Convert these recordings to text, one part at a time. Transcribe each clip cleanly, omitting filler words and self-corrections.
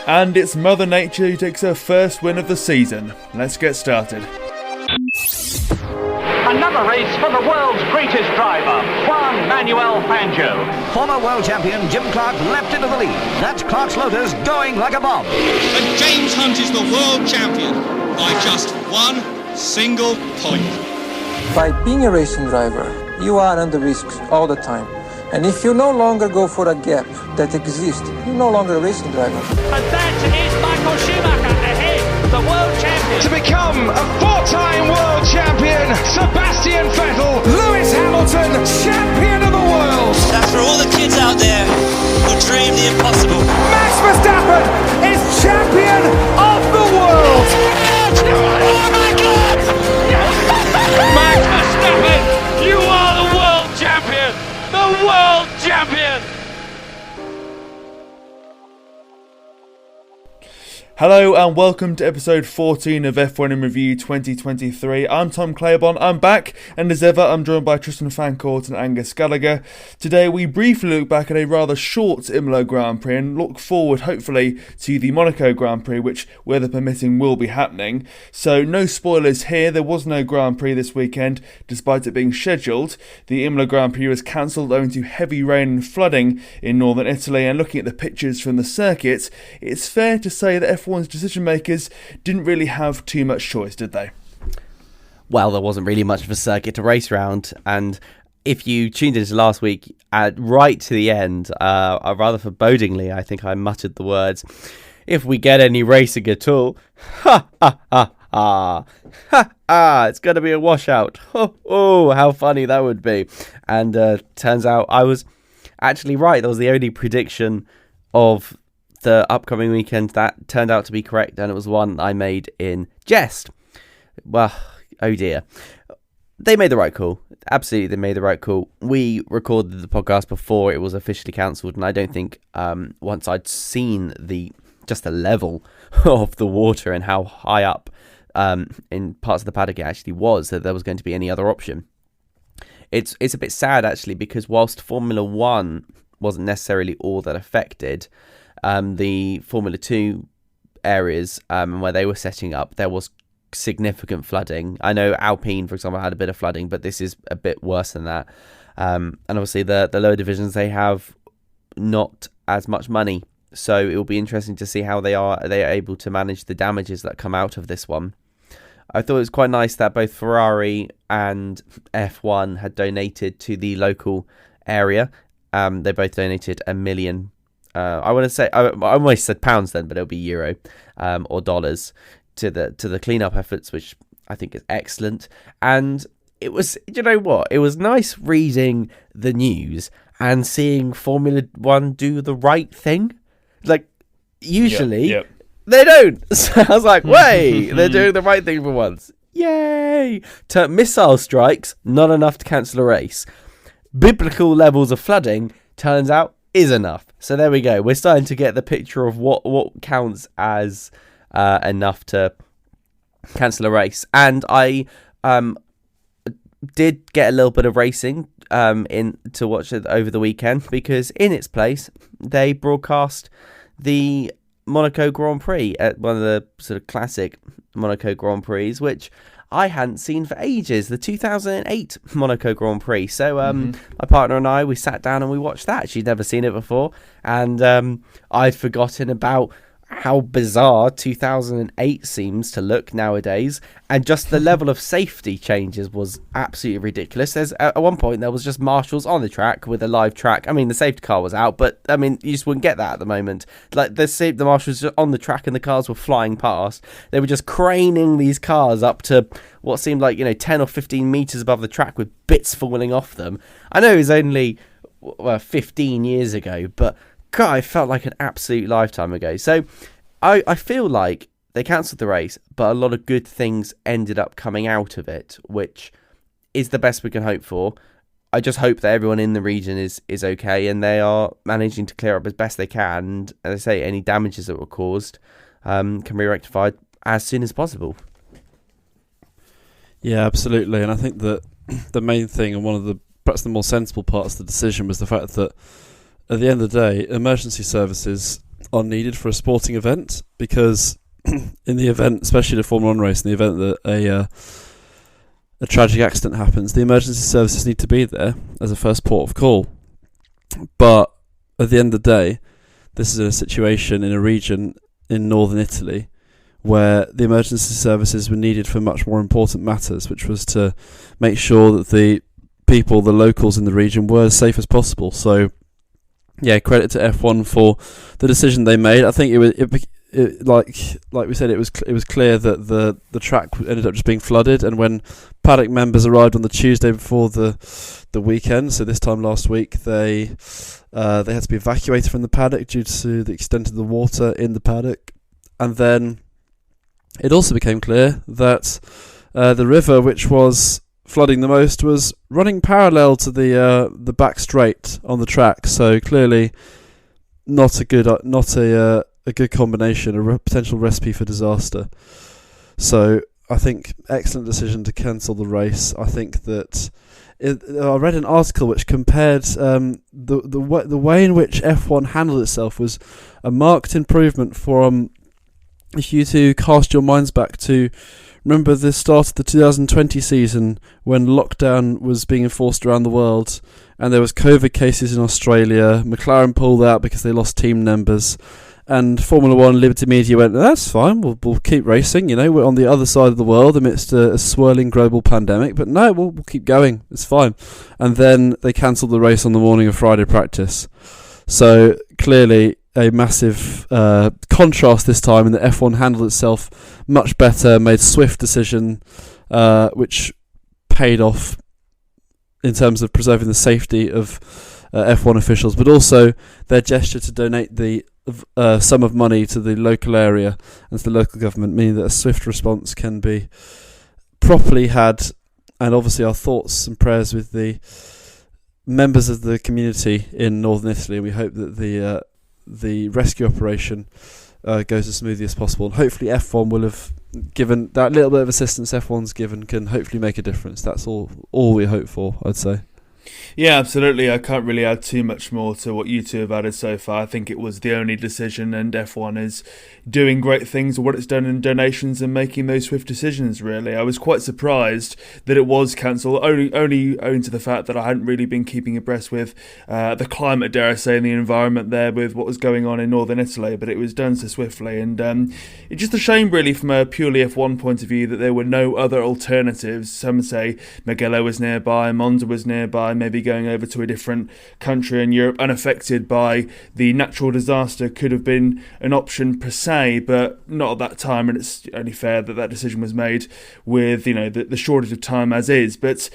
And it's Mother Nature who takes her first win of the season. Let's get started. Another race for the world's greatest driver, Juan Manuel Fangio. Former world champion Jim Clark leapt into the lead. That's Clark's Lotus going like a bomb. And James Hunt is the world champion by just one single point. By being a racing driver, you are under risk all the time. And if you no longer go for a gap that exists, you're no longer a racing driver. And that is Michael Schumacher ahead, the world champion. To become a four-time world champion, Sebastian Vettel, Lewis Hamilton, champion of the world. That's for all the kids out there who dream the impossible. Max Verstappen is champion of the world. Oh my God! Max Verstappen, you are the world champion! The world champion! Hello and welcome to episode 14 of F1 in Review 2023. I'm Tom Clabon, I'm back, and as ever I'm joined by Tristan Fancourt and Angus Gallager. Today we briefly look back at a rather short Imola Grand Prix and look forward hopefully to the Monaco Grand Prix, which, weather permitting, will be happening. So no spoilers here, there was no Grand Prix this weekend despite it being scheduled. The Imola Grand Prix was cancelled owing to heavy rain and flooding in northern Italy, and looking at the pictures from the circuit, it's fair to say that F1's decision makers didn't really have too much choice, did they? Well, there wasn't really much of a circuit to race around, and if you tuned into last week, right to the end, rather forebodingly, I think I muttered the words, "If we get any racing at all, ha ha ha ha, ha ha, it's going to be a washout." Oh, how funny that would be. And turns out I was actually right. That was the only prediction of the upcoming weekend that turned out to be correct, and it was one I made in jest. Well, oh dear. They made the right call. Absolutely, they made the right call. We recorded the podcast before it was officially cancelled, and I don't think once I'd seen the level of the water and how high up in parts of the paddock it actually was, that there was going to be any other option. It's a bit sad, actually, because whilst Formula 1 wasn't necessarily all that affected, the Formula 2 areas where they were setting up, there was significant flooding. I know Alpine, for example, had a bit of flooding, but this is a bit worse than that. And obviously the lower divisions, they have not as much money. So it will be interesting to see how they are able to manage the damages that come out of this one. I thought it was quite nice that both Ferrari and F1 had donated to the local area. They both donated $1 million. I want to say, I almost said pounds then, but it'll be euro or dollars to the cleanup efforts, which I think is excellent. And it was, you know what, it was nice reading the news and seeing Formula 1 do the right thing. Like, usually they don't. So I was like, wait, they're doing the right thing for once. Yay! Missile strikes, not enough to cancel a race. Biblical levels of flooding, turns out, is enough. So there we go. We're starting to get the picture of what counts as enough to cancel a race. And I did get a little bit of racing in to watch it over the weekend, because in its place they broadcast the Monaco Grand Prix at one of the sort of classic Monaco Grand Prix, which I hadn't seen for ages, the 2008 Monaco Grand Prix. So my partner and I, we sat down and we watched that. She'd never seen it before, and I'd forgotten about how bizarre 2008 seems to look nowadays, and just the level of safety changes was absolutely ridiculous. At one point there was just marshals on the track with a live track. I mean, the safety car was out, but I mean, you just wouldn't get that at the moment. Like, the marshals on the track and the cars were flying past. They were just craning these cars up to what seemed like, 10 or 15 meters above the track with bits falling off them. I know it was only 15 years ago, but God, it felt like an absolute lifetime ago. So I feel like they cancelled the race, but a lot of good things ended up coming out of it, which is the best we can hope for. I just hope that everyone in the region is okay, and they are managing to clear up as best they can. And as I say, any damages that were caused can be rectified as soon as possible. Yeah, absolutely. And I think that the main thing, and one of the perhaps the more sensible parts of the decision, was the fact that at the end of the day, emergency services are needed for a sporting event, because in the event, especially the Formula 1 race, in the event that a tragic accident happens, the emergency services need to be there as a first port of call. But at the end of the day, this is a situation in a region in northern Italy where the emergency services were needed for much more important matters, which was to make sure that the people, the locals in the region, were as safe as possible. So, yeah, credit to F1 for the decision they made. I think like we said, it was clear that the track ended up just being flooded, and when paddock members arrived on the Tuesday before the weekend, so this time last week, they had to be evacuated from the paddock due to the extent of the water in the paddock. And then it also became clear that the river, which was flooding the most, was running parallel to the back straight on the track. So clearly, not a good combination, a potential recipe for disaster. So I think excellent decision to cancel the race. I think that I read an article which compared the way in which F1 handled itself was a marked improvement from, if you two cast your minds back to, remember the start of the 2020 season when lockdown was being enforced around the world and there was COVID cases in Australia. McLaren pulled out because they lost team members, and Formula 1 Liberty Media went, that's fine, we'll keep racing, we're on the other side of the world amidst a swirling global pandemic, but no, we'll keep going, it's fine. And then they cancelled the race on the morning of Friday practice. So clearly a massive contrast this time, and the F1 handled itself much better, made a swift decision, which paid off in terms of preserving the safety of F1 officials, but also their gesture to donate the sum of money to the local area and to the local government, meaning that a swift response can be properly had. And obviously our thoughts and prayers with the members of the community in northern Italy, and we hope that the rescue operation goes as smoothly as possible, and hopefully F1 will have given that little bit of assistance F1's given can hopefully make a difference. That's all we hope for, I'd say. Yeah, absolutely. I can't really add too much more to what you two have added so far. I think it was the only decision, and F1 is doing great things with what it's done in donations and making those swift decisions, really. I was quite surprised that it was cancelled, only owing to the fact that I hadn't really been keeping abreast with the climate, dare I say, and the environment there with what was going on in northern Italy, but it was done so swiftly. And it's just a shame, really, from a purely F1 point of view, that there were no other alternatives. Some say Mugello was nearby, Monza was nearby, maybe going over to a different country in Europe unaffected by the natural disaster could have been an option per se, but not at that time, and it's only fair that decision was made with the shortage of time as is. But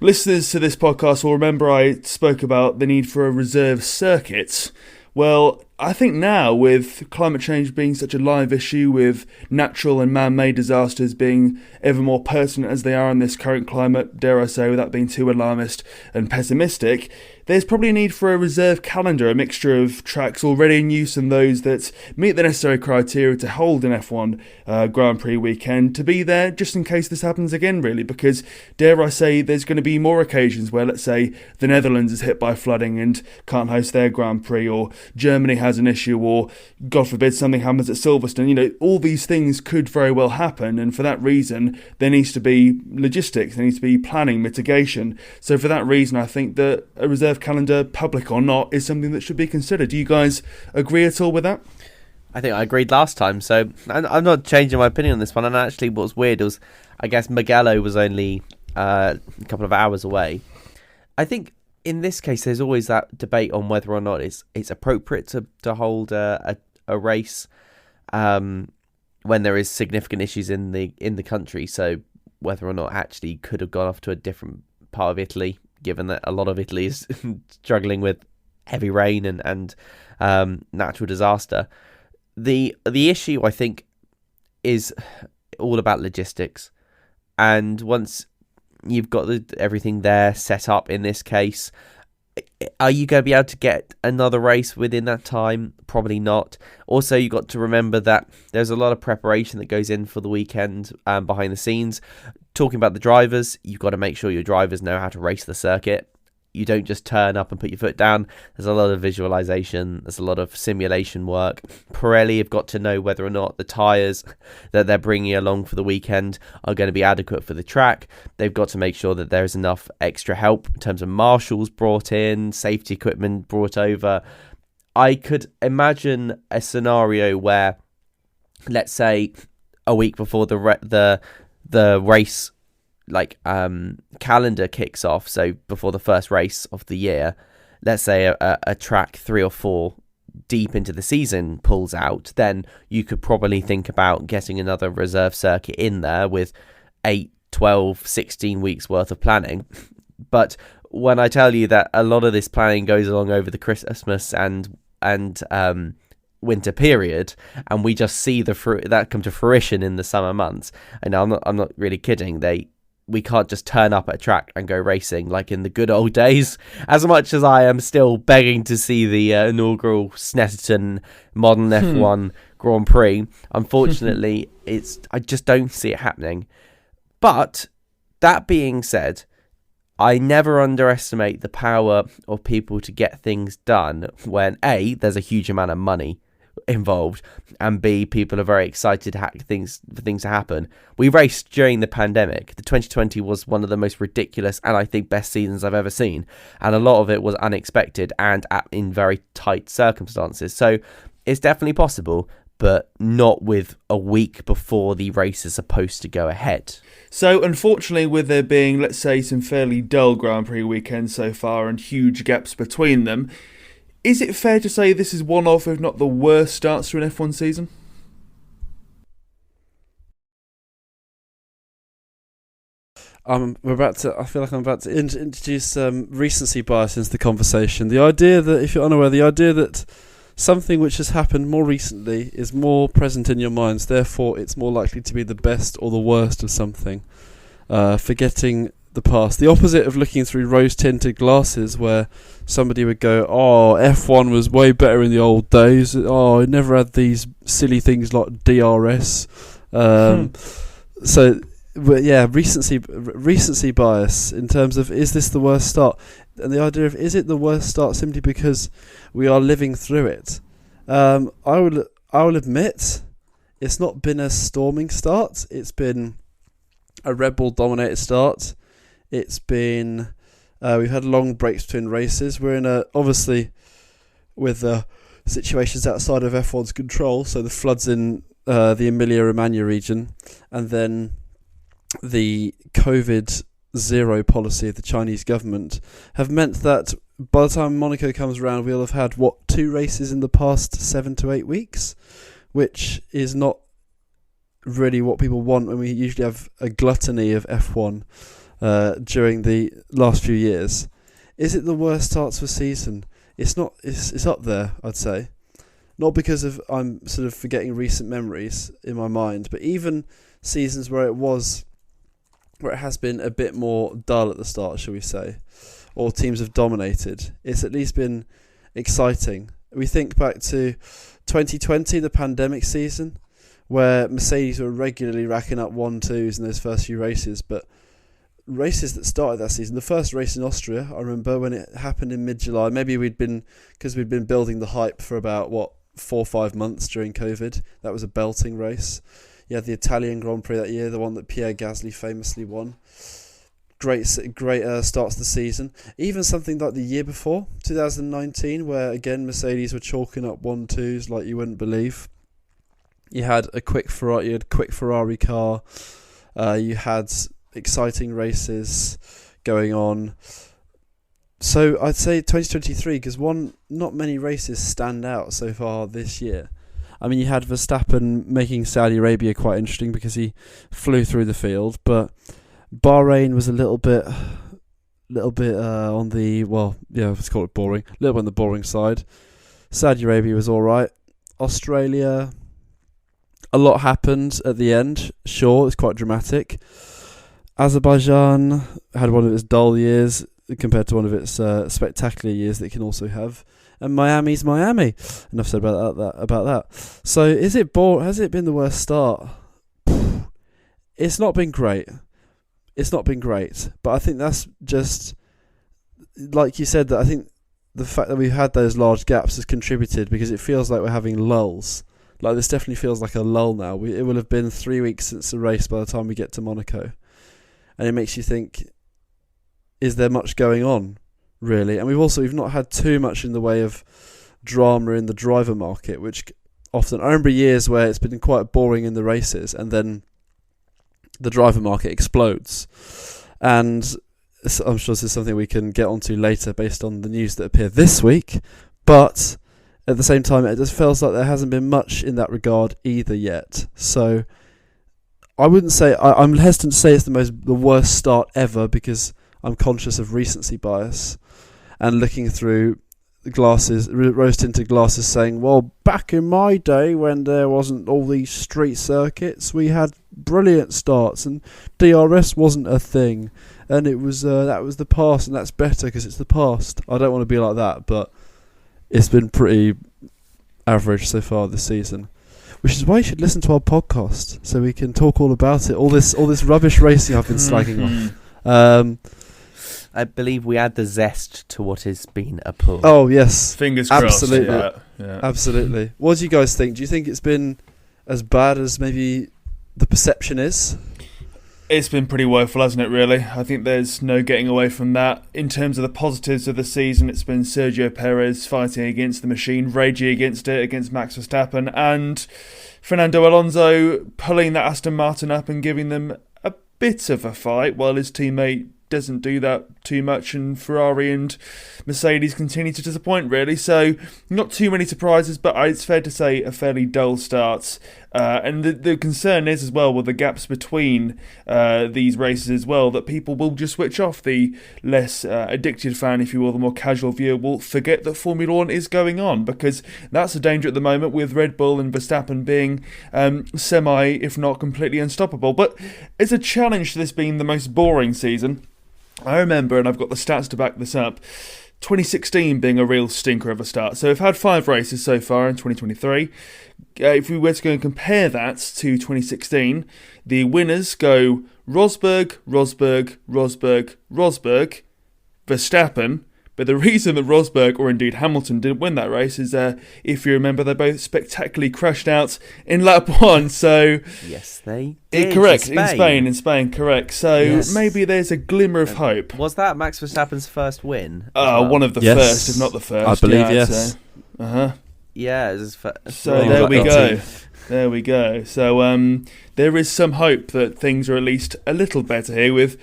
listeners to this podcast will remember I spoke about the need for a reserve circuit. Well, I think now, with climate change being such a live issue, with natural and man-made disasters being ever more pertinent as they are in this current climate, dare I say, without being too alarmist and pessimistic, there's probably a need for a reserve calendar, a mixture of tracks already in use and those that meet the necessary criteria to hold an F1 Grand Prix weekend, to be there just in case this happens again, really, because, dare I say, there's going to be more occasions where, let's say, the Netherlands is hit by flooding and can't host their Grand Prix, or Germany has an issue, or, God forbid, something happens at Silverstone. All these things could very well happen, and for that reason, there needs to be logistics, there needs to be planning, mitigation. So for that reason, I think that a reserve calendar, public or not, is something that should be considered. Do you guys agree at all with that? I think I agreed last time, so I'm not changing my opinion on this one. And actually, what's weird was, I guess Mugello was only a couple of hours away. I think in this case, there's always that debate on whether or not it's appropriate to hold a race when there is significant issues in the country. So whether or not actually could have gone off to a different part of Italy, given that a lot of Italy is struggling with heavy rain and natural disaster. The issue, I think, is all about logistics. And once you've got everything there set up in this case, are you going to be able to get another race within that time? Probably not. Also, you've got to remember that there's a lot of preparation that goes in for the weekend behind the scenes. Talking about the drivers, you've got to make sure your drivers know how to race the circuit. You don't just turn up and put your foot down. There's a lot of visualization. There's a lot of simulation work. Pirelli have got to know whether or not the tyres that they're bringing along for the weekend are going to be adequate for the track. They've got to make sure that there's enough extra help in terms of marshals brought in, safety equipment brought over. I could imagine a scenario where, let's say, a week before the race calendar kicks off, so before the first race of the year, let's say a track 3 or 4 deep into the season pulls out, then you could probably think about getting another reserve circuit in there with 8, 12, 16 weeks worth of planning. But when I tell you that a lot of this planning goes along over the Christmas and winter period, and we just see that come to fruition in the summer months, and I'm not really kidding. We can't just turn up at a track and go racing like in the good old days. As much as I am still begging to see the inaugural Snetterton Modern F1 Grand Prix, unfortunately, I just don't see it happening. But that being said, I never underestimate the power of people to get things done when A, there's a huge amount of money involved, and B, people are very excited for things to happen. We raced during the pandemic. The 2020 was one of the most ridiculous and I think best seasons I've ever seen, and a lot of it was unexpected and in very tight circumstances. So it's definitely possible, but not with a week before the race is supposed to go ahead. So, unfortunately, with there being, let's say, some fairly dull Grand Prix weekends so far and huge gaps between them, is it fair to say this is one of, if not the worst starts to an F1 season? I feel like I'm about to introduce recency bias into the conversation. The idea that, if you're unaware, that something which has happened more recently is more present in your minds, therefore it's more likely to be the best or the worst of something. Forgetting the past. The opposite of looking through rose-tinted glasses, where somebody would go, oh, F1 was way better in the old days. Oh, it never had these silly things like DRS. So, but yeah, recency bias in terms of, is this the worst start? And the idea of, is it the worst start simply because we are living through it? I will admit, it's not been a storming start. It's been a Red Bull-dominated start. It's been we've had long breaks between races. We're in obviously with situations outside of F1's control. So the floods in the Emilia-Romagna region, and then the COVID zero policy of the Chinese government have meant that by the time Monaco comes around, we'll have had 2 races in the past 7 to 8 weeks, which is not really what people want when we usually have a gluttony of F1 during the last few years. Is it the worst start to a season? It's not. It's up there, I'd say. Not because of I'm sort of forgetting recent memories in my mind, but even seasons where it has been a bit more dull at the start, shall we say, or teams have dominated, it's at least been exciting. We think back to 2020, the pandemic season, where Mercedes were regularly racking up 1-2s in those first few races, but races that started that season, the first race in Austria, I remember when it happened in mid-July, maybe we'd been building the hype for about 4 or 5 months during COVID. That was a belting race. You had the Italian Grand Prix that year, the one that Pierre Gasly famously won. Great starts to the season. Even something like the year before, 2019, where again Mercedes were chalking up 1-2s like you wouldn't believe. You had a quick Ferrari car. You had exciting races going on. So I'd say 2023, because not many races stand out so far this year. I mean, you had Verstappen making Saudi Arabia quite interesting because he flew through the field, but Bahrain was a little bit on the, let's call it boring, a little bit on the boring side. Saudi Arabia was all right. Australia, a lot happened at the end. Sure, it's quite dramatic. Azerbaijan had one of its dull years compared to one of its spectacular years that it can also have. And Miami's Miami. Enough said about that. So has it been the worst start? It's not been great. But I think that's just like you said, that I think the fact that we've had those large gaps has contributed, because it feels like we're having lulls. Like, this definitely feels like a lull now. It will have been 3 weeks since the race by the time we get to Monaco. And it makes you think, is there much going on, really? And we've not had too much in the way of drama in the driver market, which often, I remember years where it's been quite boring in the races, and then the driver market explodes. And I'm sure this is something we can get onto later based on the news that appeared this week. But at the same time, it just feels like there hasn't been much in that regard either yet. So I wouldn't say, I'm hesitant to say it's the worst start ever, because I'm conscious of recency bias and looking through the glasses, rose-tinted glasses, saying, well, back in my day when there wasn't all these street circuits, we had brilliant starts and DRS wasn't a thing, and it was that was the past, and that's better because it's the past. I don't want to be like that, but it's been pretty average so far this season, which is why you should listen to our podcast so we can talk all about it. All this rubbish racing I've been slagging off. I believe we add the zest to what has been a pull. Oh yes, fingers crossed. Absolutely, yeah. Absolutely. What do you guys think? Do you think it's been as bad as maybe the perception is? It's been pretty woeful, hasn't it, really? I think there's no getting away from that. In terms of the positives of the season, it's been Sergio Perez fighting against the machine, raging against it, against Max Verstappen, and Fernando Alonso pulling that Aston Martin up and giving them a bit of a fight, while his teammate doesn't do that too much, and Ferrari and Mercedes continue to disappoint, really. So not too many surprises, but it's fair to say a fairly dull start. And the concern is as well with the gaps between these races as well, that people will just switch off. The less addicted fan, if you will, the more casual viewer, will forget that Formula 1 is going on, because that's a danger at the moment, with Red Bull and Verstappen being semi, if not completely unstoppable. But it's a challenge to this being the most boring season. I remember, and I've got the stats to back this up, 2016 being a real stinker of a start. So we've had 5 races so far in 2023. If we were to go and compare that to 2016, the winners go Rosberg, Rosberg, Rosberg, Rosberg, Verstappen. But the reason that Rosberg, or indeed Hamilton, didn't win that race is, if you remember, they both spectacularly crashed out in lap 1. So yes, they did. Correct, in Spain, correct. So yes. Maybe there's a glimmer of hope. Was that Max Verstappen's first win? One of the first, if not the first. I believe, yes. Yeah, it was so there we go. There we go. So there is some hope that things are at least a little better here, with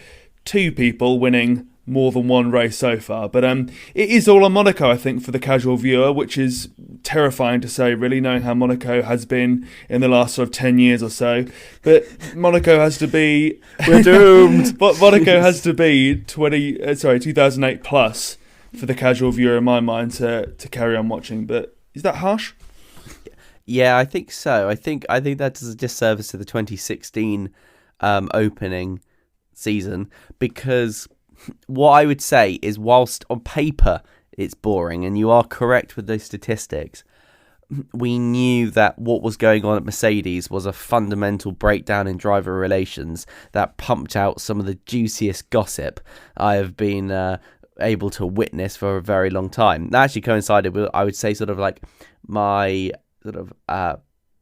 2 people winning more than one race so far. But it is all on Monaco, I think, for the casual viewer, which is terrifying to say, really, knowing how Monaco has been in the last sort of 10 years or so. But Monaco has to be... We're doomed! But Monaco has to be 2008 plus for the casual viewer, in my mind, to carry on watching. But is that harsh? Yeah, I think so. I think that does a disservice to the 2016 opening season, because what I would say is, whilst on paper it's boring, and you are correct with those statistics, we knew that what was going on at Mercedes was a fundamental breakdown in driver relations that pumped out some of the juiciest gossip I have been able to witness for a very long time. That actually coincided with, I would say, sort of like my sort of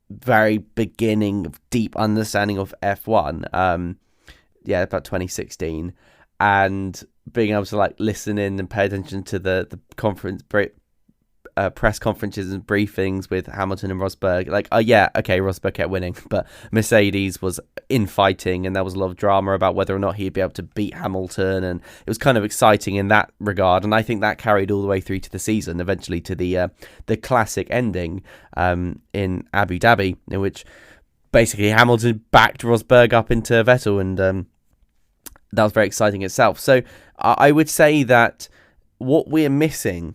very beginning of deep understanding of F1. About 2016. And being able to like listen in and pay attention to the conference press conferences and briefings with Hamilton and Rosberg. Rosberg kept winning, but Mercedes was infighting, and there was a lot of drama about whether or not he'd be able to beat Hamilton, and it was kind of exciting in that regard. And I think that carried all the way through to the season, eventually to the classic ending in Abu Dhabi, in which basically Hamilton backed Rosberg up into Vettel, and that was very exciting itself. So I would say that what we're missing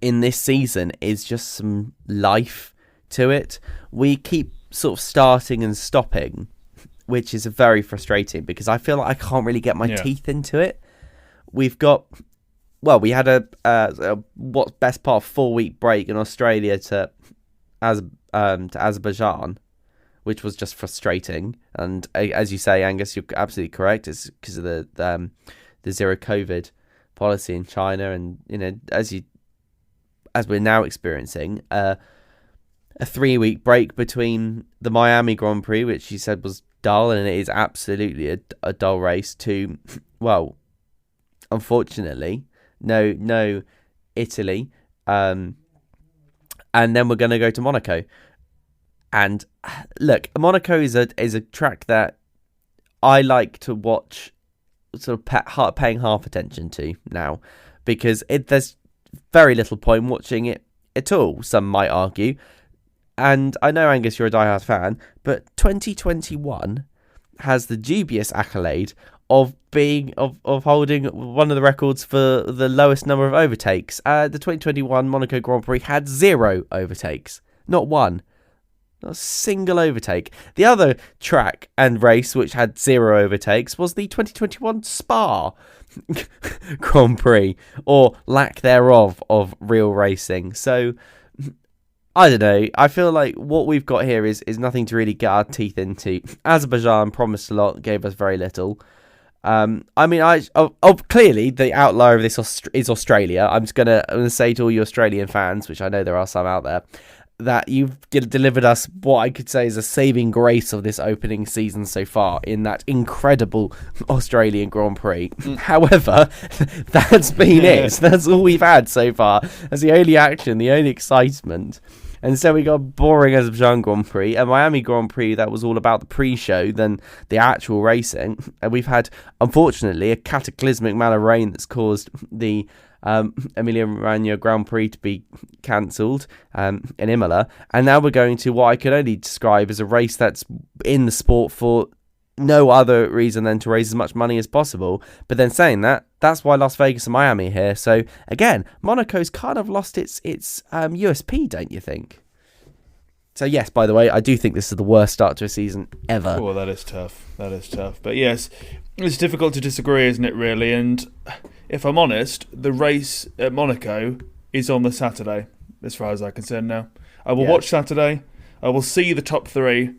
in this season is just some life to it. We keep sort of starting and stopping, which is very frustrating, because I feel like I can't really get my teeth into it. We had a what's best part of 4-week break in Australia to Azerbaijan, which was just frustrating. And as you say, Angus, you're absolutely correct. It's because of the zero COVID policy in China, and as we're now experiencing, a 3-week break between the Miami Grand Prix, which he said was dull, and it is absolutely a dull race, to, well, unfortunately, no Italy, and then we're going to go to Monaco. And look, Monaco is a track that I like to watch, sort of paying half attention to now, because there's very little point watching it at all, some might argue. And I know, Angus, you're a diehard fan, but 2021 has the dubious accolade of holding one of the records for the lowest number of overtakes. The 2021 Monaco Grand Prix had 0 overtakes, not one. Not a single overtake. The other track and race which had 0 overtakes was the 2021 Spa Grand Prix, or lack thereof of real racing. So, I don't know. I feel like what we've got here is nothing to really get our teeth into. Azerbaijan promised a lot, gave us very little. Clearly the outlier of this is Australia. I'm gonna say to all you Australian fans, which I know there are some out there, that you've delivered us what I could say is a saving grace of this opening season so far in that incredible Australian Grand Prix. However, that's been it. That's all we've had so far. That's the only action, the only excitement. And so we got a boring Azerbaijan Grand Prix, a Miami Grand Prix that was all about the pre-show than the actual racing. And we've had, unfortunately, a cataclysmic amount of rain that's caused the Emilia-Romagna Grand Prix to be cancelled in Imola, and now we're going to what I could only describe as a race that's in the sport for no other reason than to raise as much money as possible. But then saying that, that's why Las Vegas and Miami are here. So again, Monaco's kind of lost its USP, don't you think? So yes, by the way, I do think this is the worst start to a season ever. Oh, that is tough. But yes, it's difficult to disagree, isn't it, really? And if I'm honest, the race at Monaco is on the Saturday, as far as I'm concerned now. I will watch Saturday, I will see the top 3,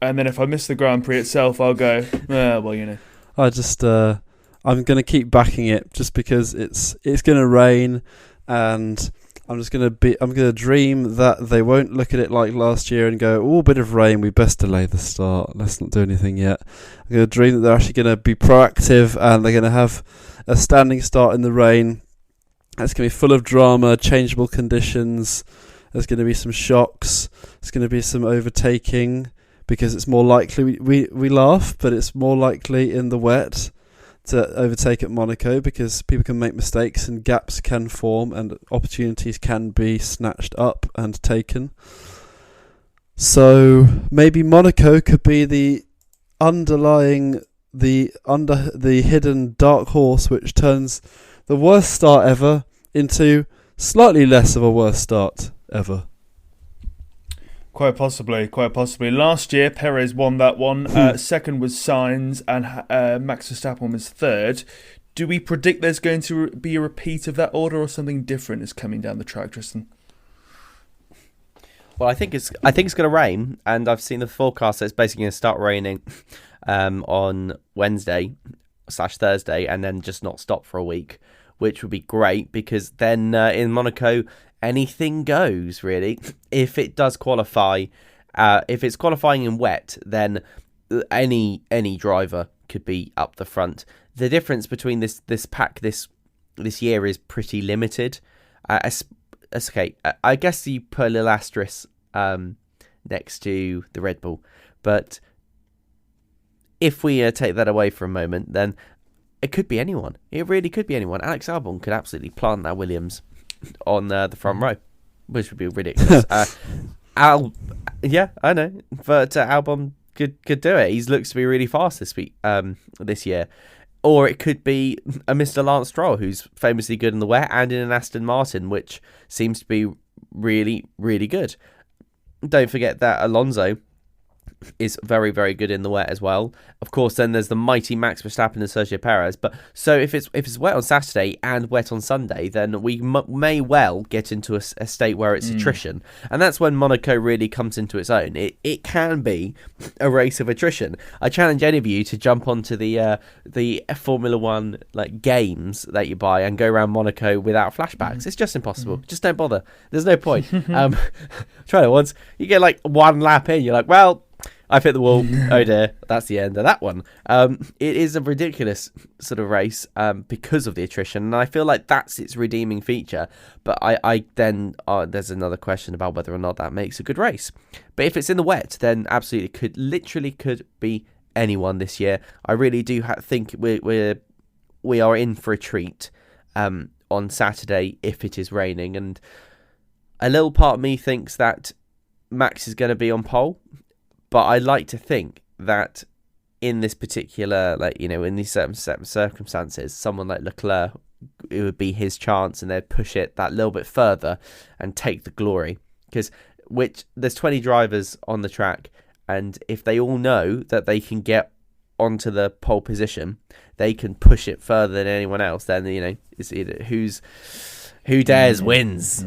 and then if I miss the Grand Prix itself, I'll go, well, you know. I'm going to keep backing it just because it's going to rain, and I'm going to dream that they won't look at it like last year and go, oh, a bit of rain, we best delay the start, let's not do anything yet. I'm going to dream that they're actually going to be proactive and they're going to have a standing start in the rain. It's going to be full of drama, changeable conditions, there's going to be some shocks, there's going to be some overtaking, because it's more likely, we laugh, but it's more likely in the wet to overtake at Monaco, because people can make mistakes and gaps can form and opportunities can be snatched up and taken. So maybe Monaco could be the hidden dark horse which turns the worst start ever into slightly less of a worst start ever. Quite possibly. Last year, Perez won that one. Second was Sainz, and Max Verstappen was third. Do we predict there's going to be a repeat of that order, or something different is coming down the track, Tristan? Well, I think it's going to rain, and I've seen the forecast that it's basically going to start raining on Wednesday/Thursday, and then just not stop for a week, which would be great, because then in Monaco, anything goes, really. If it does qualify, if it's qualifying in wet, then any driver could be up the front. The difference between this pack this year is pretty limited. Okay, I guess you put a little asterisk next to the Red Bull, but if we take that away for a moment, then it could be anyone. It really could be anyone. Alex Albon could absolutely plant that Williams on the front row, which would be ridiculous. Yeah, I know, but Albon could do it. He looks to be really fast this year. Or it could be a Mr. Lance Stroll, who's famously good in the wet, and in an Aston Martin, which seems to be really, really good. Don't forget that Alonso is very, very good in the wet as well. Of course, then there's the mighty Max Verstappen and Sergio Perez. But so if it's wet on Saturday and wet on Sunday, then we may well get into a state where it's attrition, and that's when Monaco really comes into its own. It can be a race of attrition. I challenge any of you to jump onto the Formula One like games that you buy and go around Monaco without flashbacks. It's just impossible. Just don't bother. There's no point. Try it once. You get like one lap in, you're like, well, I've hit the wall. Oh dear, that's the end of that one. It is a ridiculous sort of race because of the attrition, and I feel like that's its redeeming feature. But I then there's another question about whether or not that makes a good race. But if it's in the wet, then absolutely could be anyone this year. I really do think we are in for a treat on Saturday if it is raining, and a little part of me thinks that Max is going to be on pole. But I like to think that in this particular, in these certain circumstances, someone like Leclerc, it would be his chance, and they'd push it that little bit further and take the glory. Because there's 20 drivers on the track, and if they all know that they can get onto the pole position, they can push it further than anyone else. Then it's either who dares wins.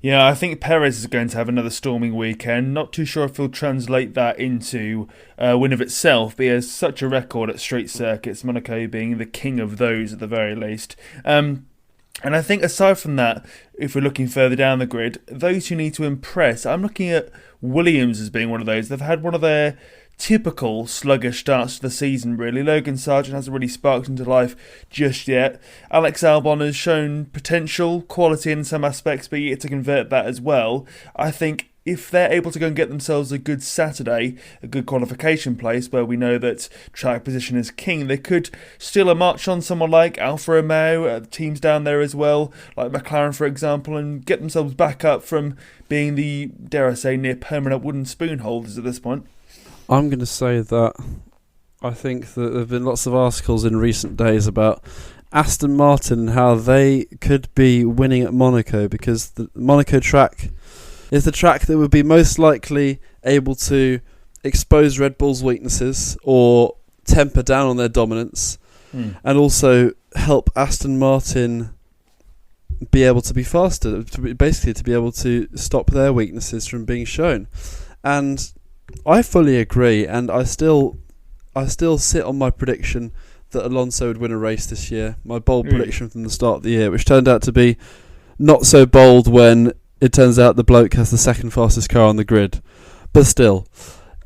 Yeah, I think Perez is going to have another storming weekend. Not too sure if he'll translate that into a win of itself, but he has such a record at street circuits, Monaco being the king of those at the very least. And I think aside from that, if we're looking further down the grid, those who need to impress, I'm looking at Williams as being one of those. They've had one of their typical sluggish starts to the season, really. Logan Sargent hasn't really sparked into life just yet. Alex Albon has shown potential, quality in some aspects, but yet to convert that as well. I think if they're able to go and get themselves a good Saturday, a good qualification place where we know that track position is king, they could steal a march on someone like Alfa Romeo, teams down there as well, like McLaren for example, and get themselves back up from being the, dare I say, near permanent wooden spoon holders at this point. I'm going to say that I think that there have been lots of articles in recent days about Aston Martin and how they could be winning at Monaco, because the Monaco track is the track that would be most likely able to expose Red Bull's weaknesses or temper down on their dominance, and also help Aston Martin be able to be faster, basically to be able to stop their weaknesses from being shown. And I fully agree, and I still sit on my prediction that Alonso would win a race this year. My bold prediction from the start of the year, which turned out to be not so bold when it turns out the bloke has the second fastest car on the grid. But still,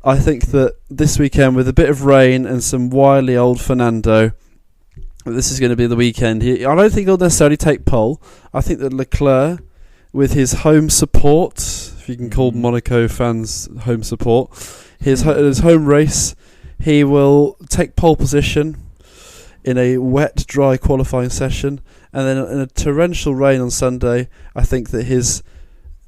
I think that this weekend, with a bit of rain and some wily old Fernando, this is going to be the weekend. I don't think he'll necessarily take pole. I think that Leclerc, with his home support, if you can call Monaco fans home support, his home race, he will take pole position in a wet, dry qualifying session, and then in a torrential rain on Sunday, I think that his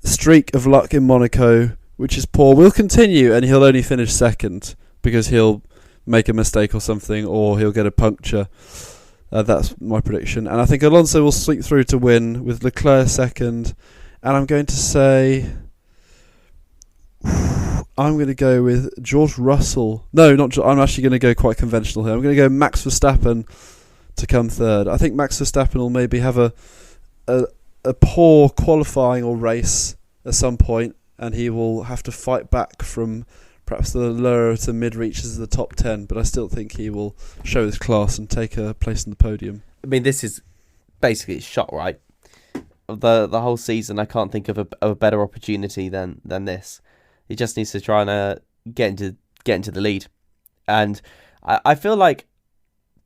streak of luck in Monaco, which is poor, will continue, and he'll only finish second because he'll make a mistake or something, or he'll get a puncture. That's my prediction. And I think Alonso will sleep through to win, with Leclerc second. And I'm going to say, I'm going to go with George Russell. No, not. I'm actually going to go quite conventional here. I'm going to go Max Verstappen to come third. I think Max Verstappen will maybe have a poor qualifying or race at some point, and he will have to fight back from perhaps the lower to mid reaches of the top 10, but I still think he will show his class and take a place in the podium. I mean, this is basically a shot, right? The whole season, I can't think of a better opportunity than this. He just needs to try and get into the lead, and I feel like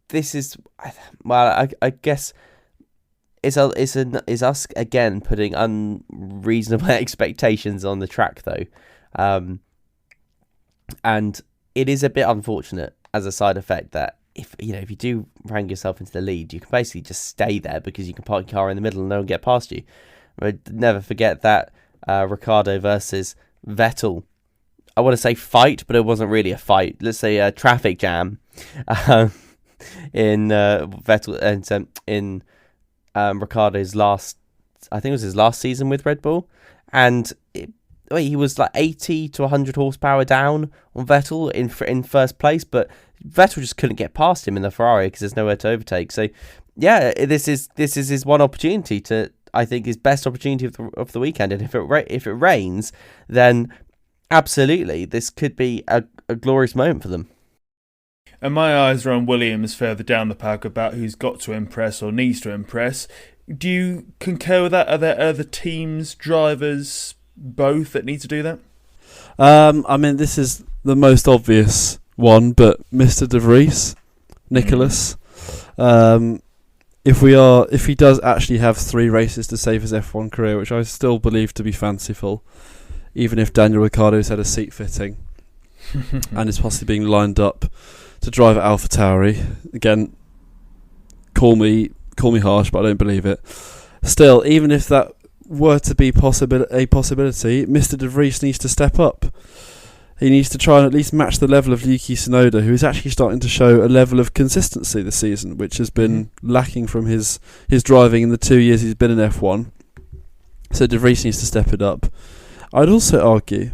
this is, well, I guess it's us again putting unreasonable expectations on the track though. And it is a bit unfortunate as a side effect that if you do rank yourself into the lead, you can basically just stay there because you can park your car in the middle and no one get past you. I'd never forget that Ricciardo versus Vettel, I want to say fight, but it wasn't really a fight. Let's say a traffic jam in Vettel and in Ricciardo's last, I think it was his last season with Red Bull, and he was like 80 to 100 horsepower down on Vettel in first place, but Vettel just couldn't get past him in the Ferrari because there's nowhere to overtake. So yeah, this is his one opportunity to, I think, his best opportunity of the weekend. And if it rains, then absolutely this could be a glorious moment for them. And my eyes are on Williams further down the pack about who's got to impress or needs to impress. Do you concur with that? Are there other teams, drivers, both that need to do that? I mean, this is the most obvious one, but Mr. De Vries, Nicholas, if he does actually have 3 races to save his F1 career, which I still believe to be fanciful, even if Daniel Ricciardo's had a seat fitting and is possibly being lined up to drive at AlphaTauri, again, call me harsh, but I don't believe it. Still, even if that were to be a possibility, Mr. De Vries needs to step up. He needs to try and at least match the level of Yuki Tsunoda, who is actually starting to show a level of consistency this season, which has been lacking from his driving in the 2 years he's been in F1. So De Vries needs to step it up. I'd also argue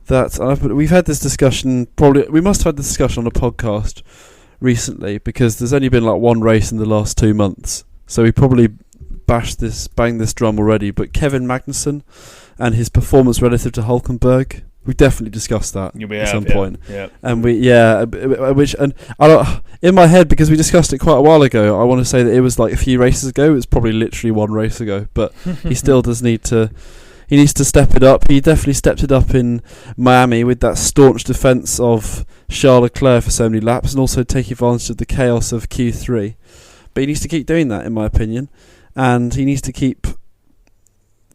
that we've had this discussion, we must have had this discussion on a podcast recently, because there's only been like one race in the last 2 months, so we probably banged this drum already. But Kevin Magnussen and his performance relative to Hülkenberg, we definitely discussed that at some point. Yeah. And in my head, because we discussed it quite a while ago, I want to say that it was like a few races ago. It's probably literally one race ago, but he still does need to. He needs to step it up. He definitely stepped it up in Miami with that staunch defence of Charles Leclerc for so many laps, and also take advantage of the chaos of Q3. But he needs to keep doing that, in my opinion, and he needs to keep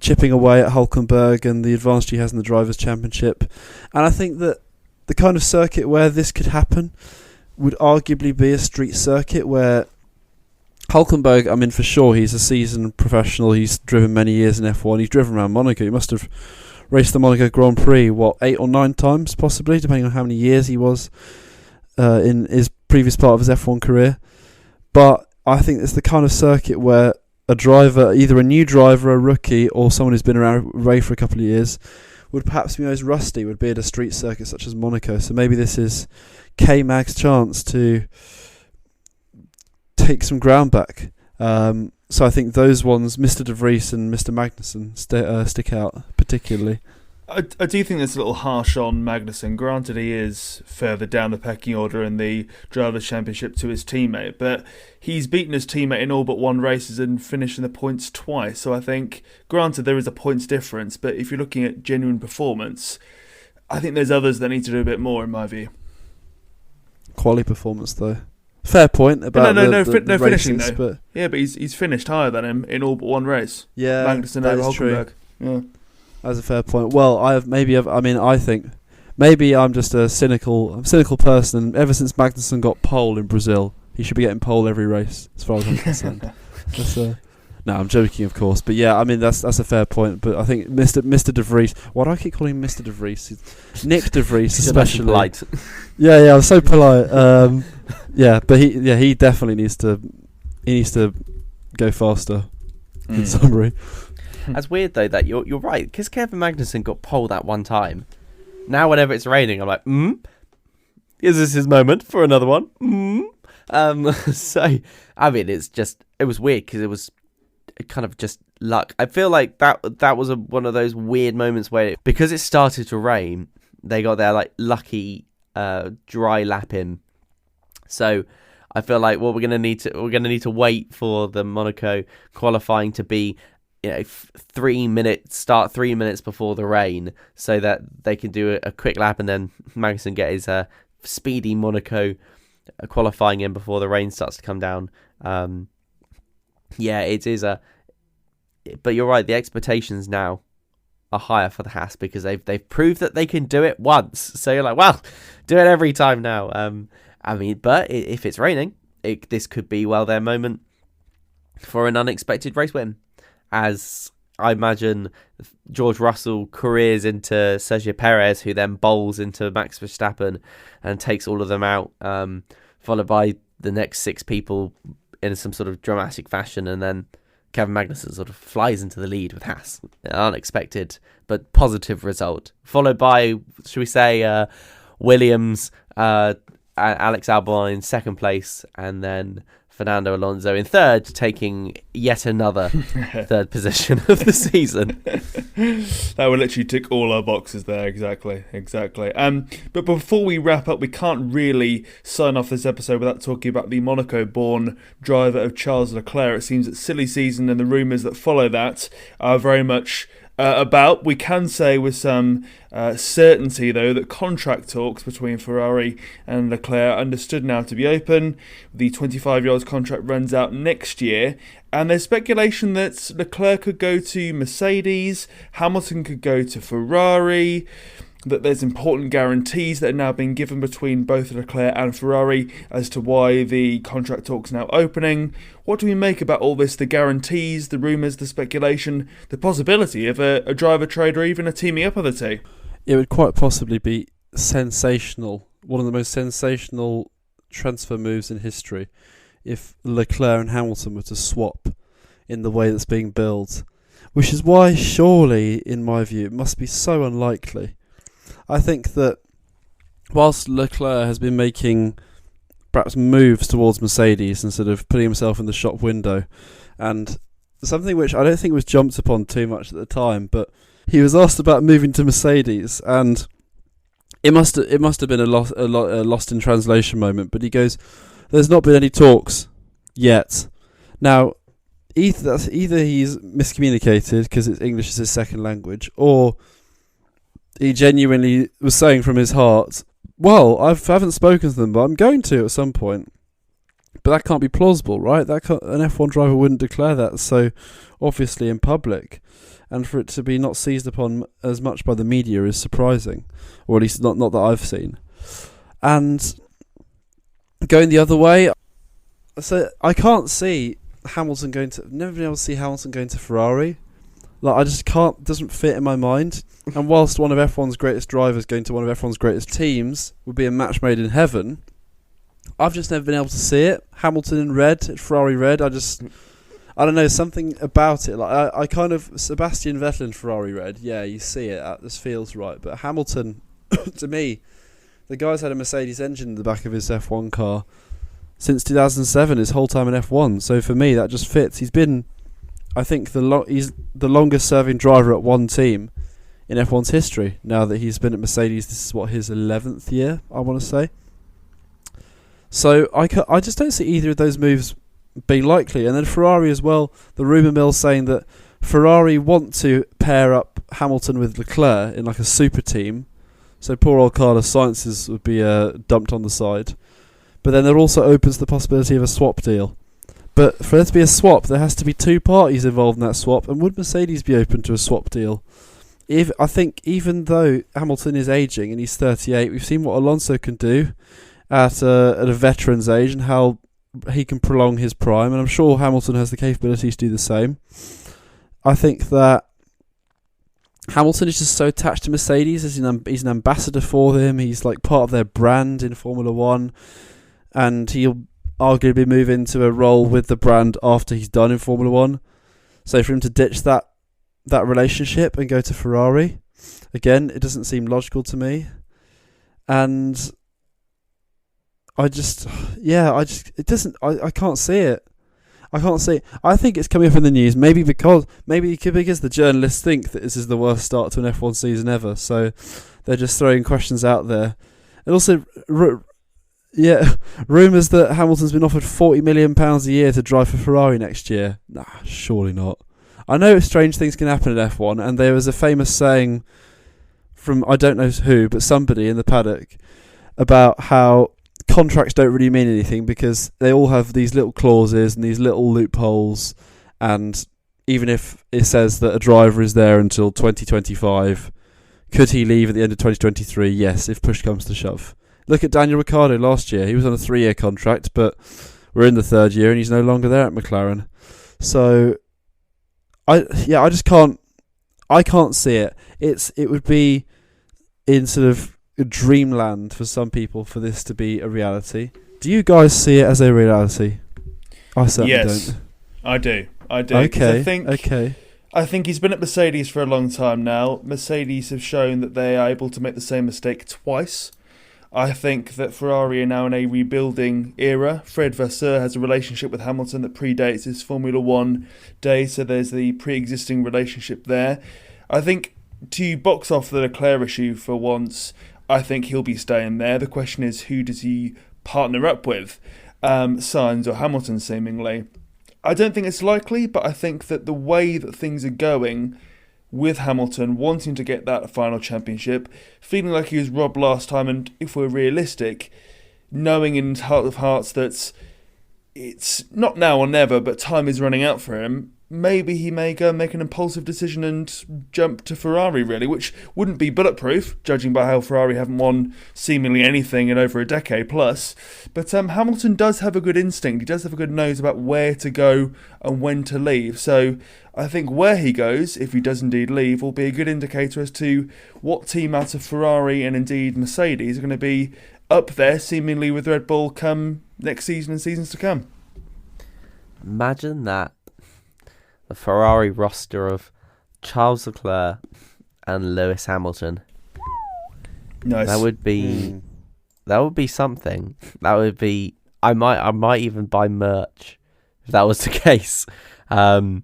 chipping away at Hülkenberg and the advantage he has in the Drivers' Championship. And I think that the kind of circuit where this could happen would arguably be a street circuit where Hülkenberg, I mean, for sure, he's a seasoned professional. He's driven many years in F1. He's driven around Monaco. He must have raced the Monaco Grand Prix, 8 or 9 times, possibly, depending on how many years he was in his previous part of his F1 career. But I think it's the kind of circuit where a driver, either a new driver, a rookie, or someone who's been away for a couple of years, would perhaps be most rusty, would be at a street circuit such as Monaco. So maybe this is K-Mag's chance to take some ground back. So I think those ones, Mr. De Vries and Mr. Magnussen, stick out particularly. I do think that's a little harsh on Magnussen. Granted, he is further down the pecking order in the Drivers' Championship to his teammate, but he's beaten his teammate in all but one races and finished in the points twice. So I think, granted, there is a points difference, but if you're looking at genuine performance, I think there's others that need to do a bit more, in my view. Quality performance, though. Fair point about the finishing races, though. But yeah, but he's finished higher than him in all but one race. Yeah, Magnussen over Hülkenberg. Yeah. That's a fair point. Well, I think maybe I'm just a cynical person. And ever since Magnussen got pole in Brazil, he should be getting pole every race, as far as I'm concerned. No, I'm joking, of course. But yeah, I mean that's a fair point. But I think Mr. De Vries. Why do I keep calling him Mr. De Vries? Nick De Vries, especially. Polite. Yeah, I'm so polite. But he definitely needs to. He needs to go faster. In summary. That's weird though that you're right, because Kevin Magnussen got pole that one time. Now whenever it's raining, I'm like, is this his moment for another one? So I mean, it was weird because it was kind of just luck. I feel like that was one of those weird moments where, because it started to rain, they got their like lucky dry lap in. So I feel like we're gonna need to wait for the Monaco qualifying to be 3 minutes before the rain, so that they can do a quick lap and then Magnussen get his speedy Monaco qualifying in before the rain starts to come down. It is but you're right, the expectations now are higher for the Haas because they've proved that they can do it once. So you're like, well, do it every time now. I mean, but if it's raining, this could be their moment for an unexpected race win. As I imagine George Russell careers into Sergio Perez, who then bowls into Max Verstappen and takes all of them out, followed by the next 6 people in some sort of dramatic fashion, and then Kevin Magnussen sort of flies into the lead with Haas. An unexpected but positive result. Followed by, should we say, Williams, Alex Albon in second place, and then Fernando Alonso in third, taking yet another third position of the season. That would literally tick all our boxes there, exactly. But before we wrap up, we can't really sign off this episode without talking about the Monaco-born driver of Charles Leclerc. It seems that silly season and the rumours that follow that are very much about. We can say with some certainty, though, that contract talks between Ferrari and Leclerc are understood now to be open. The 25-year-old's contract runs out next year, and there's speculation that Leclerc could go to Mercedes, Hamilton could go to Ferrari, that there's important guarantees that are now being given between both Leclerc and Ferrari as to why the contract talks are now opening. What do we make about all this, the guarantees, the rumours, the speculation, the possibility of a driver trade or even a teaming up of the two? It would quite possibly be sensational, one of the most sensational transfer moves in history, if Leclerc and Hamilton were to swap in the way that's being built, which is why surely, in my view, it must be so unlikely. I think that whilst Leclerc has been making perhaps moves towards Mercedes instead of putting himself in the shop window, and something which I don't think was jumped upon too much at the time, but he was asked about moving to Mercedes, and it must have been a lost in translation moment, but he goes, "There's not been any talks yet." Now, either he's miscommunicated because English is his second language, or he genuinely was saying from his heart, well, I haven't spoken to them, but I'm going to at some point. But that can't be plausible, right? An F1 driver wouldn't declare that so obviously in public. And for it to be not seized upon as much by the media is surprising. Or at least not that I've seen. And going the other way, so I can't see Hamilton going to... I've never been able to see Hamilton going to Ferrari. Like, I just can't, doesn't fit in my mind. And whilst one of F1's greatest drivers going to one of F1's greatest teams would be a match made in heaven, I've just never been able to see it. Hamilton in red, Ferrari red, I don't know, something about it. Like I kind of, Sebastian Vettel in Ferrari red, yeah, you see it, this feels right. But Hamilton, to me, the guy's had a Mercedes engine in the back of his F1 car since 2007, his whole time in F1. So for me, that just fits. He's been... I think he's the longest serving driver at one team in F1's history. Now that he's been at Mercedes, this is his 11th year, I want to say. So I just don't see either of those moves being likely. And then Ferrari as well, the rumour mill saying that Ferrari want to pair up Hamilton with Leclerc in like a super team. So poor old Carlos Sainz would be dumped on the side. But then there also opens the possibility of a swap deal. But for there to be a swap, there has to be two parties involved in that swap. And would Mercedes be open to a swap deal? I think even though Hamilton is ageing and he's 38, we've seen what Alonso can do at a veteran's age and how he can prolong his prime. And I'm sure Hamilton has the capability to do the same. I think that Hamilton is just so attached to Mercedes. He's an ambassador for them. He's like part of their brand in Formula One. And he'll arguably move into a role with the brand after he's done in Formula One. So for him to ditch that relationship and go to Ferrari, again, it doesn't seem logical to me. And I can't see it. I can't see it. I think it's coming up in the news, maybe because the journalists think that this is the worst start to an F1 season ever. So they're just throwing questions out there. And also, rumours that Hamilton's been offered £40 million a year to drive for Ferrari next year. Nah, surely not. I know strange things can happen in F1, and there was a famous saying from, I don't know who, but somebody in the paddock, about how contracts don't really mean anything because they all have these little clauses and these little loopholes, and even if it says that a driver is there until 2025, could he leave at the end of 2023? Yes, if push comes to shove. Look at Daniel Ricciardo last year. He was on a 3-year contract, but we're in the 3rd year and he's no longer there at McLaren. So, I just can't see it. It would be in sort of a dreamland for some people for this to be a reality. Do you guys see it as a reality? I certainly don't. I do. I do. I think he's been at Mercedes for a long time now. Mercedes have shown that they are able to make the same mistake twice. I think that Ferrari are now in a rebuilding era. Fred Vasseur has a relationship with Hamilton that predates his Formula One days, so there's the pre-existing relationship there. I think to box off the Leclerc issue for once, I think he'll be staying there. The question is, who does he partner up with? Sainz or Hamilton, seemingly. I don't think it's likely, but I think that the way that things are going with Hamilton wanting to get that final championship, feeling like he was robbed last time, and if we're realistic, knowing in his heart of hearts that it's not now or never, but time is running out for him, maybe he may go and make an impulsive decision and jump to Ferrari, really, which wouldn't be bulletproof, judging by how Ferrari haven't won seemingly anything in over a decade plus. But Hamilton does have a good instinct. He does have a good nose about where to go and when to leave. So I think where he goes, if he does indeed leave, will be a good indicator as to what team out of Ferrari and indeed Mercedes are going to be up there, seemingly with Red Bull, come next season and seasons to come. Imagine that. The Ferrari roster of Charles Leclerc and Lewis Hamilton. Nice. That would be something. That would be. I might even buy merch if that was the case. To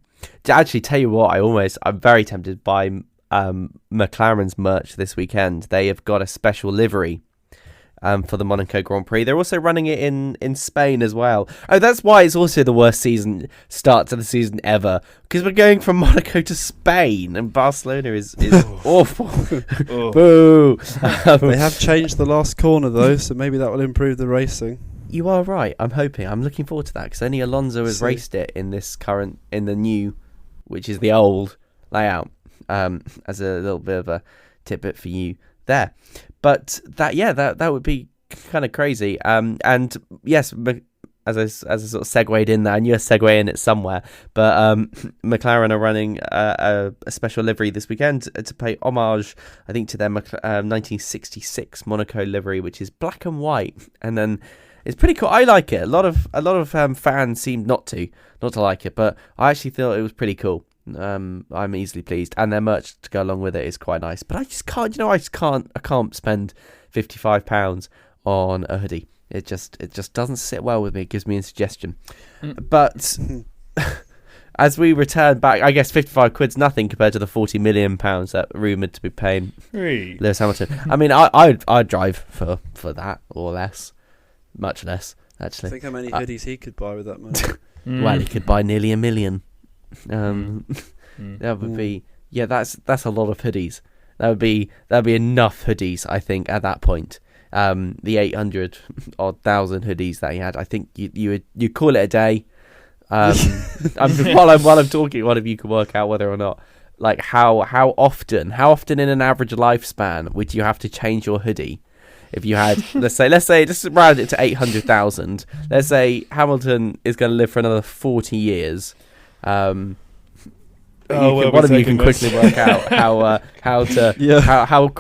actually tell you what, I'm very tempted by McLaren's merch this weekend. They have got a special livery for the Monaco Grand Prix. They're also running it in Spain as well. Oh, that's why it's also the worst start to the season ever, because we're going from Monaco to Spain, and Barcelona is awful. Boo! They have changed the last corner though, so maybe that will improve the racing. You are right. I'm looking forward to that, because only Alonso has raced it in the new, which is the old layout. As a little bit of a tidbit for you there. But that would be kind of crazy. And yes, as I sort of segued in there, I knew a segue in it somewhere. But McLaren are running a special livery this weekend to pay homage, I think, to their 1966 Monaco livery, which is black and white. And then it's pretty cool. I like it. A lot of fans seem not to like it, but I actually thought it was pretty cool. I'm easily pleased, and their merch to go along with it is quite nice. But I just can't, I can't spend £55 on a hoodie. It just doesn't sit well with me. It gives me indigestion. But as we return back, I guess 55 quid's nothing compared to the £40 million that rumoured to be paying Lewis Hamilton. I mean, I'd drive for that or less, much less actually. Think how many hoodies he could buy with that money. Well, he could buy nearly 1 million. That would be that's a lot of hoodies. That'd be enough hoodies, I think, at that point. The 800 or 1,000 hoodies that he had, I think you call it a day. While I'm talking, one of you can work out whether or not, like, how often in an average lifespan would you have to change your hoodie? If you had, let's say, just round it to 800,000. Let's say Hamilton is going to live for another 40 years. One of you can quickly work out how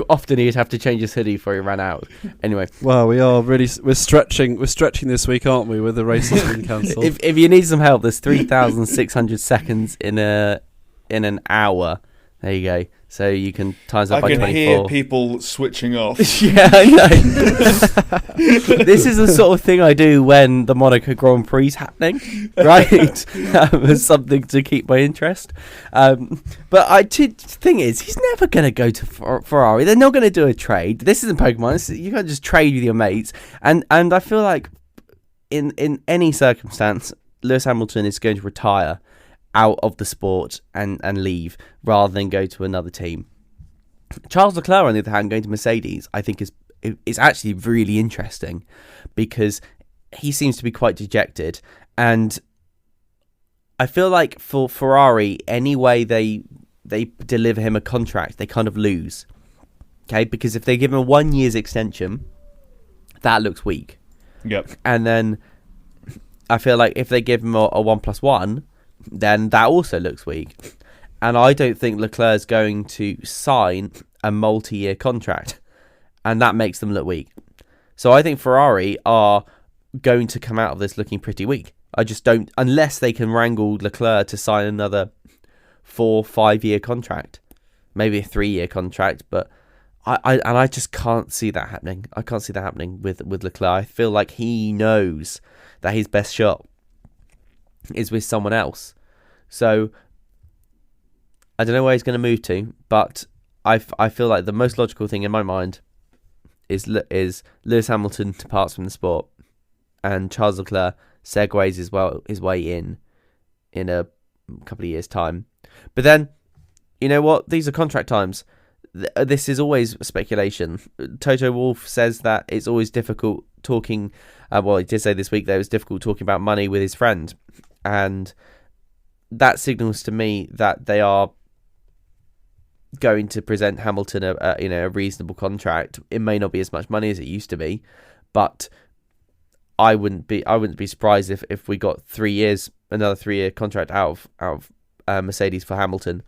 often he'd have to change his hoodie before he ran out. Anyway, well, we're stretching this week, aren't we? With the races being cancelled. If you need some help, there's 3,600 seconds in an hour. There you go. So you can times that by 24. I can hear people switching off. Yeah, I know. This is the sort of thing I do when the Monaco Grand Prix is happening, right? As something to keep my interest. But the thing is, he's never going to go to Ferrari. They're not going to do a trade. This isn't Pokemon. You can't just trade with your mates. And I feel like in any circumstance, Lewis Hamilton is going to retire out of the sport and leave rather than go to another team. Charles Leclerc, on the other hand, going to Mercedes, I think is actually really interesting, because he seems to be quite dejected, and I feel like for Ferrari, any way they deliver him a contract, they kind of lose. Okay, because if they give him a 1 year's extension, that looks weak. Yep. And then I feel like if they give him a 1+1, then that also looks weak. And I don't think Leclerc's going to sign a multi-year contract, and that makes them look weak. So I think Ferrari are going to come out of this looking pretty weak. I just don't, unless they can wrangle Leclerc to sign another 4-5 year contract, maybe a 3-year contract, but I just can't see that happening. I can't see that happening with Leclerc. I feel like he knows that his best shot is with someone else. So I don't know where he's going to move to, but I feel like the most logical thing in my mind is Lewis Hamilton departs from the sport and Charles Leclerc segues his way in a couple of years' time. But then, you know what? These are contract times. This is always speculation. Toto Wolff says that it's always difficult talking. He did say this week that it was difficult talking about money with his friend, and that signals to me that they are going to present Hamilton a reasonable contract. It may not be as much money as it used to be, but I wouldn't be surprised if we got 3 years, another 3-year contract out of Mercedes for Hamilton,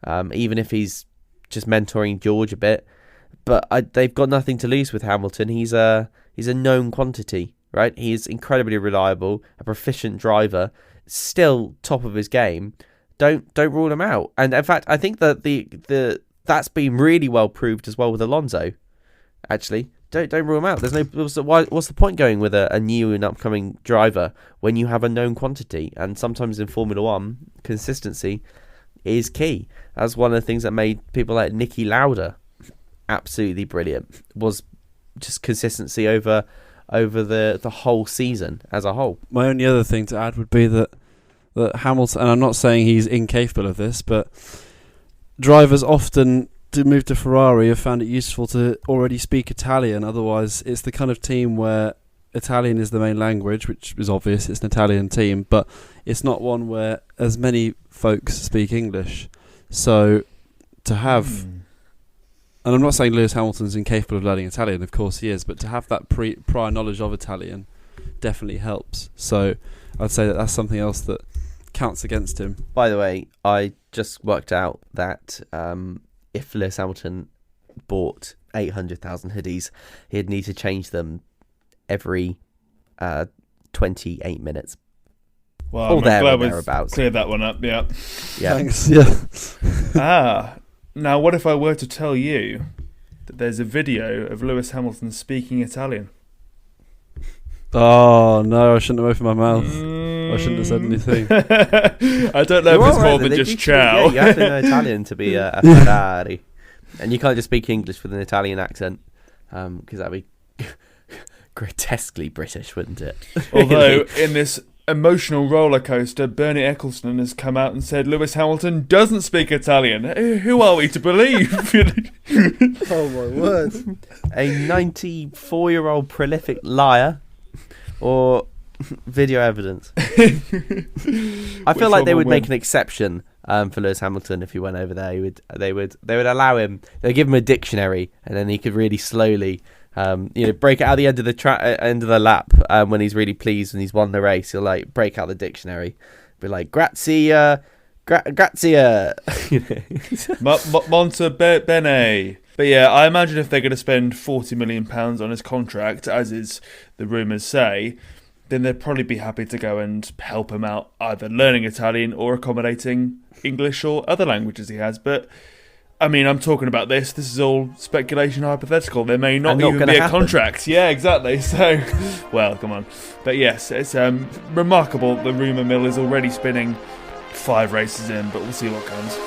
even if he's just mentoring George a bit. But they've got nothing to lose with Hamilton. He's a known quantity, right? He's incredibly reliable, a proficient driver, still top of his game. Don't rule him out. And in fact, I think that that's been really well proved as well with Alonso. Actually, don't rule him out. What's the point going with a new and upcoming driver when you have a known quantity? And sometimes in Formula One, consistency is key. That's one of the things that made people like Niki Lauda absolutely brilliant, was just consistency over the whole season as a whole. My only other thing to add would be that Hamilton, and I'm not saying he's incapable of this, but drivers often to move to Ferrari have found it useful to already speak Italian. Otherwise, it's the kind of team where Italian is the main language, which is obvious. It's an Italian team, but it's not one where as many folks speak English. So to have, and I'm not saying Lewis Hamilton's incapable of learning Italian, of course he is, but to have that prior knowledge of Italian definitely helps. So I'd say that that's something else that counts against him. By the way, I just worked out that if Lewis Hamilton bought 800,000 hoodies, he'd need to change them every 28 minutes. Well, I'm glad we cleared that one up. Yeah. Thanks. Yeah. Now what if I were to tell you that there's a video of Lewis Hamilton speaking Italian? Oh no! I shouldn't have opened my mouth. I shouldn't have said anything. I don't know if it's more than just ciao. Yeah, you have to know Italian to be a Ferrari, and you can't just speak English with an Italian accent, because that'd be grotesquely British, wouldn't it? Although in this emotional roller coaster, Bernie Ecclestone has come out and said Lewis Hamilton doesn't speak Italian. Who are we to believe? Oh my word! A 94-year-old prolific liar. Or video evidence. I feel like they would make an exception for Lewis Hamilton if he went over there. They would allow him. They'd give him a dictionary, and then he could really slowly, break it out the end of the end of the lap when he's really pleased and he's won the race. He'll like break out the dictionary, be like grazie, Monte bene. But yeah, I imagine if they're going to spend £40 million on his contract, as is the rumours say, then they'd probably be happy to go and help him out, either learning Italian or accommodating English or other languages he has. But, I mean, I'm talking about this. This is all speculation, hypothetical. There may not even be a contract. Yeah, exactly. So, well, come on. But yes, it's remarkable the rumour mill is already spinning 5 races in, but we'll see what comes.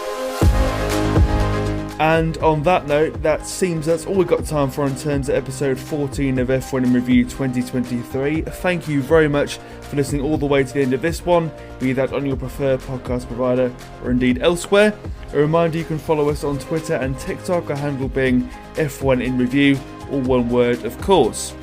And on that note, that seems that's all we've got time for in terms of episode 14 of F1 in Review 2023. Thank you very much for listening all the way to the end of this one, be that on your preferred podcast provider or indeed elsewhere. A reminder, you can follow us on Twitter and TikTok, our handle being F1 in Review, all one word of course.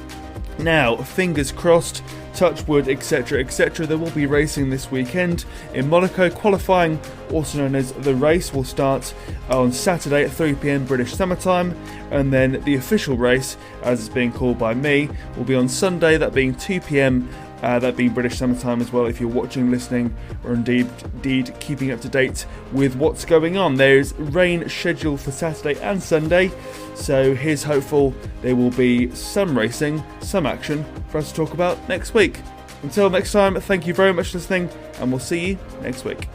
Now, fingers crossed, touch wood, etc, etc, there will be racing this weekend in Monaco. Qualifying, also known as the race, will start on Saturday at 3 p.m. British Summer Time, and then the official race, as it's being called by me, will be on Sunday, that being 2 p.m. That being British Summer Time as well, if you're watching, listening, or indeed keeping up to date with what's going on. There's rain scheduled for Saturday and Sunday, so here's hopeful there will be some racing, some action for us to talk about next week. Until next time, thank you very much for listening, and we'll see you next week.